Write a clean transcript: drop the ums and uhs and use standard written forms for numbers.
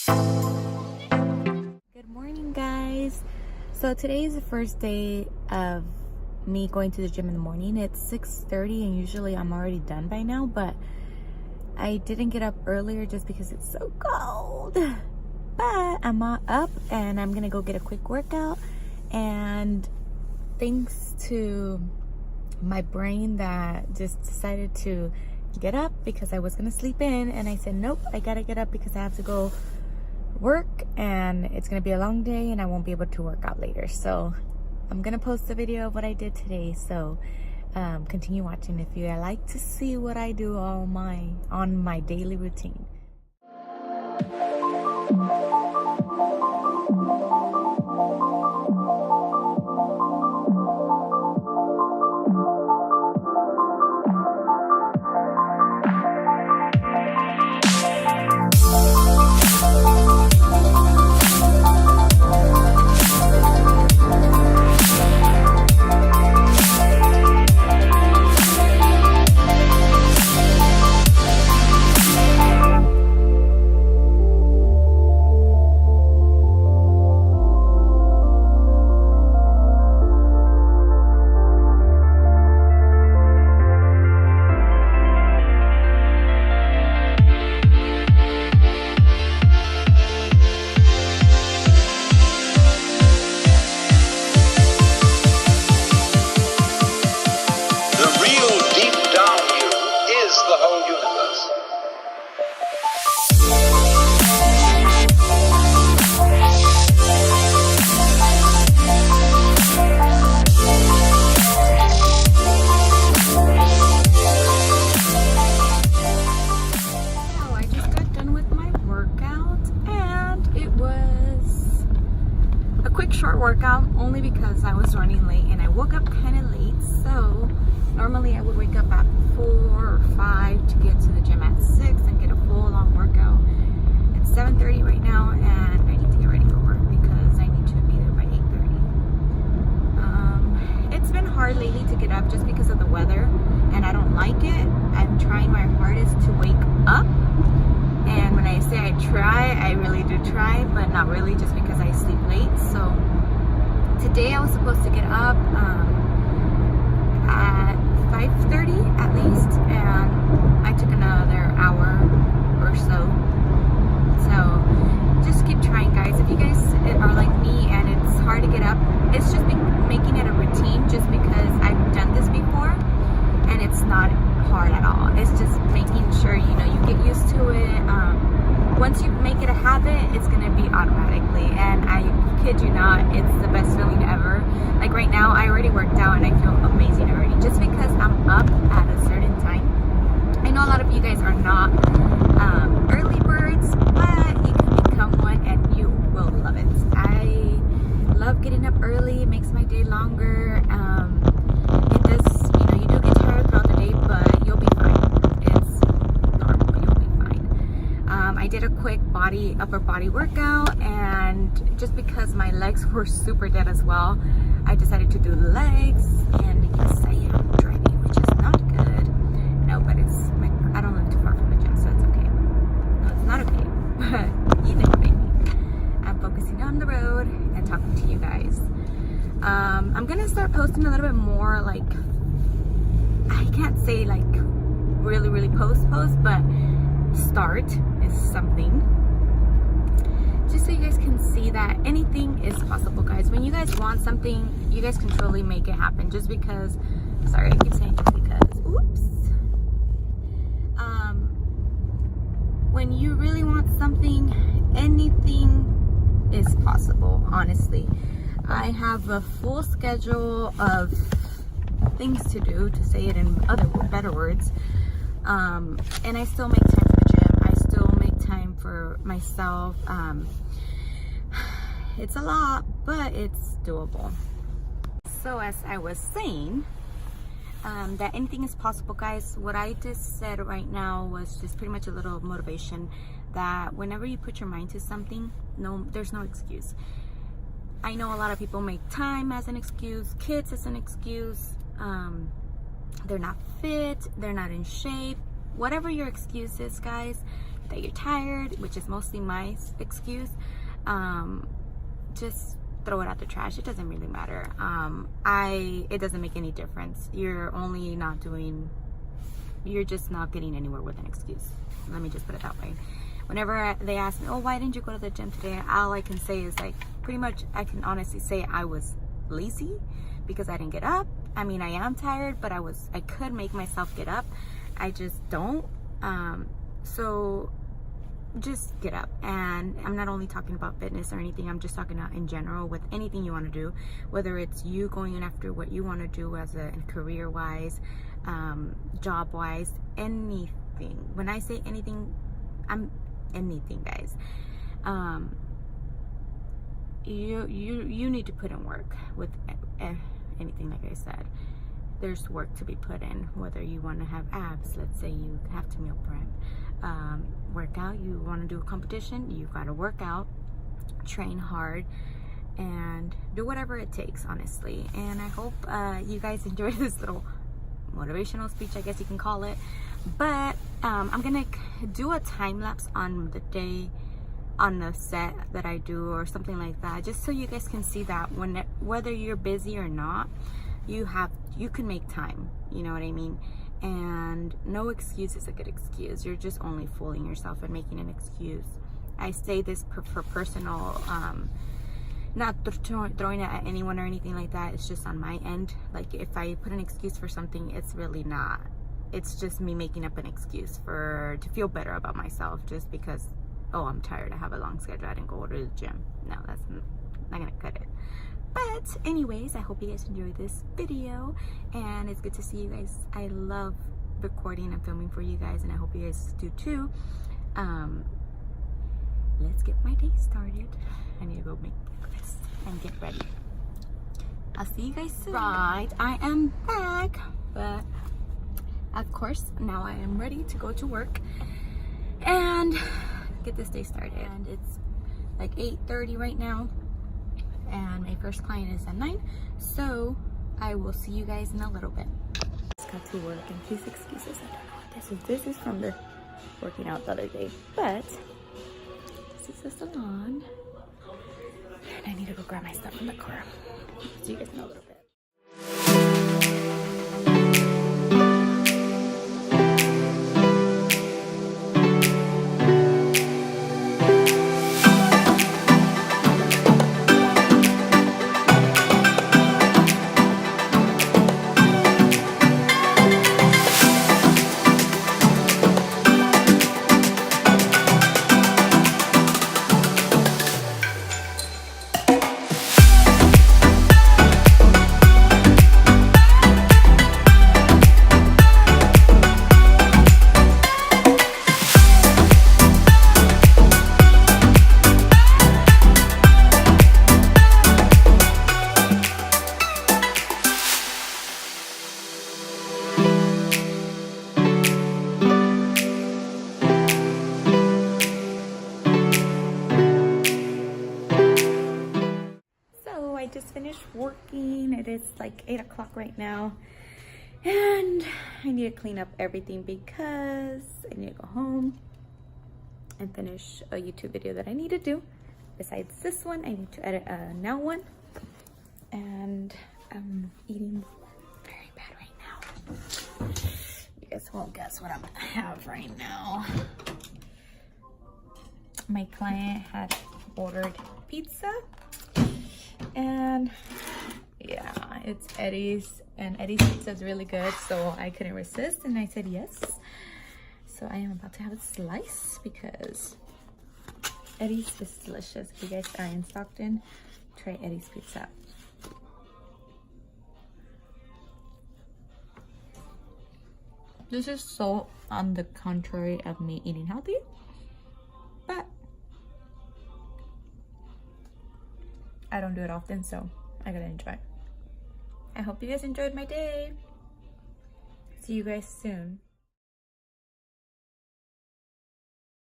Good morning, guys. So today is the first day of me going to the gym in the morning. It's 6:30 and usually I'm already done by now, but I didn't get up earlier just because it's so cold. But I'm up and I'm gonna go get a quick workout, and thanks to my brain that just decided to get up because I was gonna sleep in, and I said nope, I gotta get up because I have to go work and it's gonna be a long day and I won't be able to work out later. So I'm gonna post a video of what I did today, so continue watching if you like to see what I do on my daily routine. Short workout only because I was running late and I woke up kind of late. So normally I would wake up at 4 or 5 to get to the gym at 6 and get a full long workout. It's 7:30 right now and I need to get ready for work because I need to be there by 8:30. It's been hard lately to get up just because of the weather and I don't like it. I'm trying my hardest to wake up, and when I say I try, I really do try, but not really just because I sleep late. So today I was supposed to get up at 5:30 at least, and I took another hour or so. So just keep trying, guys. If you guys are like me and it's hard to get up, it's just making it a routine just because I've done this before and it's not hard at all. It's just making sure you get used to it. Once you make it a habit, it's gonna be automatically, and I kid you not, it's the best feeling ever. Like right now, I already worked out and I feel amazing already just because I'm up at a certain time. I know a lot of you guys are not early birds, but you can become one and you will love it. I love getting up early. It makes my day longer. It does, you do get tired throughout the day, but you'll be fine. It's normal, you'll be fine. I did a quick upper body workout, and just because my legs were super dead as well, I decided to do the legs. And you can say I'm driving, which is not good. No, but I don't live too far from the gym, so it's okay. No, it's not okay, but you know, baby. I'm focusing on the road and talking to you guys. I'm gonna start posting a little bit more, like, I can't say like really post, but start is something, just so you guys can see that anything is possible, guys. When you guys want something, you guys can totally make it happen. Just because, sorry, I keep saying just because, oops. When you really want something, anything is possible, honestly. I have a full schedule of things to do, to say it in better words, and I still make time for the gym. I still make time for myself. It's a lot, but it's doable. So as I was saying, that anything is possible, guys. What I just said right now was just pretty much a little motivation that whenever you put your mind to something, there's no excuse. I know a lot of people make time as an excuse, kids as an excuse, they're not fit, they're not in shape. Whatever your excuse is, guys, that you're tired, which is mostly my excuse, just throw it out the trash. It doesn't really matter. It doesn't make any difference. You're just not getting anywhere with an excuse. Let me just put it that way. Whenever they ask me, oh, why didn't you go to the gym today? All I can say is, like, pretty much I can honestly say I was lazy because I didn't get up. I mean, I am tired, but I could make myself get up. I just don't. So just get up. And I'm not only talking about fitness or anything, I'm just talking about in general with anything you want to do, whether it's you going in after what you want to do as a career wise, job wise, anything. When I say anything, I'm anything, guys. You need to put in work with anything. Like I said, there's work to be put in, whether you want to have abs, let's say you have to meal prep, work out, you want to do a competition, you got to work out, train hard, and do whatever it takes, honestly. And I hope you guys enjoyed this little motivational speech, I guess you can call it. But I'm gonna do a time lapse on the day, on the set that I do, or something like that, just so you guys can see that whether you're busy or not, you can make time. You know what I mean? And no excuse is a good excuse. You're just only fooling yourself and making an excuse. I say this for personal, not throwing it at anyone or anything like that. It's just on my end. Like, if I put an excuse for something, it's really not. It's just me making up an excuse to feel better about myself, just because, oh, I'm tired, I have a long schedule, I didn't go to the gym. No, that's not gonna cut it. But anyways, I hope you guys enjoyed this video, and it's good to see you guys. I love recording and filming for you guys, and I hope you guys do too. Let's get my day started. I need to go make breakfast and get ready. I'll see you guys soon. Right, I am back, but of course now I am ready to go to work and get this day started. And it's like 8:30 right now, and my first client is at 9, so I will see you guys in a little bit. Just got to work, and please excuses, I don't know what this is. This is from the working out the other day, but this is the salon, and I need to go grab my stuff in the car. See you guys in a little bit. I just finished working. It is like 8 o'clock right now, and I need to clean up everything because I need to go home and finish a YouTube video that I need to do. Besides this one, I need to edit a now one, and I'm eating very bad right now. You guys won't guess what I'm gonna have right now. My client had ordered pizza, and yeah, it's Eddie's, and Eddie's pizza is really good, so I couldn't resist and I said yes. So I am about to have a slice because Eddie's is delicious. If you guys are in Stockton, try Eddie's pizza. This is so on the contrary of me eating healthy, but I don't do it often, so I gotta enjoy. I hope you guys enjoyed my day. See you guys soon.